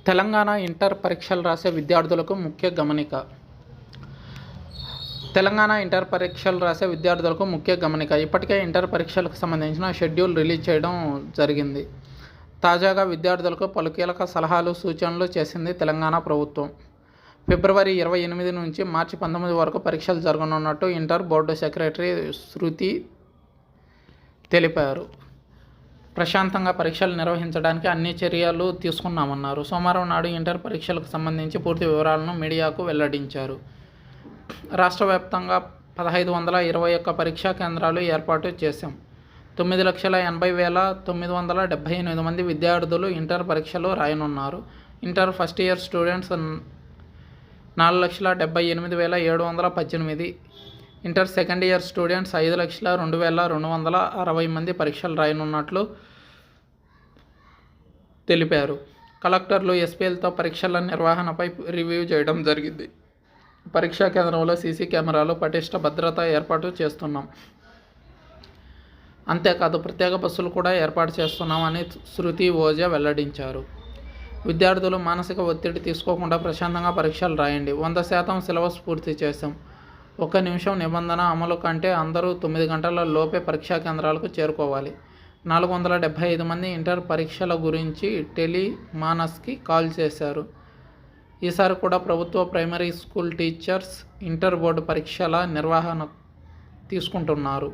Telangana inter పరీక్షలు రాసే విద్యార్థులకు ముఖ్య గమనిక. తెలంగాణ ఇంటర్ పరీక్షలు రాసే విద్యార్థులకు ముఖ్య గమనిక. ఇప్పటికే ఇంటర్ పరీక్షలకు సంబంధించిన షెడ్యూల్ రిలీజ్ చేయడం జరిగింది. తాజాగా విద్యార్థులకు పలు కీలక సలహాలు, సూచనలు చేసింది తెలంగాణ ప్రభుత్వం. ఫిబ్రవరి 28 నుంచి మార్చి 19 వరకు పరీక్షలు జరగనున్నట్టు ఇంటర్ బోర్డు సెక్రటరీ శృతి తెలిపారు. ప్రశాంతంగా పరీక్షలు నిర్వహించడానికి అన్ని చర్యలు తీసుకున్నామన్నారు. సోమవారం నాడు ఇంటర్ పరీక్షలకు సంబంధించి పూర్తి వివరాలను మీడియాకు వెల్లడించారు. రాష్ట్ర వ్యాప్తంగా 1521 పరీక్షా కేంద్రాలు ఏర్పాటు చేశాం. 9,80,978 మంది విద్యార్థులు ఇంటర్ పరీక్షలు రాయనున్నారు. Inter first year students 4,78,718, inter second year students 5,02,260 మంది పరీక్షలు రాయనున్నట్లు తెలిపారు. కలెక్టర్లు, ఎస్పీలతో పరీక్షల నిర్వహణపై రివ్యూ చేయడం జరిగింది. పరీక్షా కేంద్రంలో సీసీ కెమెరాలు, పటిష్ట భద్రత ఏర్పాటు చేస్తున్నాం. అంతేకాదు ప్రత్యేక బస్సులు కూడా ఏర్పాటు చేస్తున్నామని శృతి ఓజా వెల్లడించారు. విద్యార్థులు మానసిక ఒత్తిడి తీసుకోకుండా ప్రశాంతంగా పరీక్షలు రాయండి. 100% సిలబస్ పూర్తి చేశాం. 1 నిమిషం నిబంధన అమలు కంటే అందరూ 9 గంటల లోపే పరీక్షా కేంద్రాలకు చేరుకోవాలి. 475 మంది ఇంటర్ పరీక్షల గురించి టెలిమానస్కి కాల్ చేశారు. ఈసారి కూడా ప్రభుత్వ primary school teachers inter board పరీక్షల నిర్వహణ తీసుకుంటున్నారు.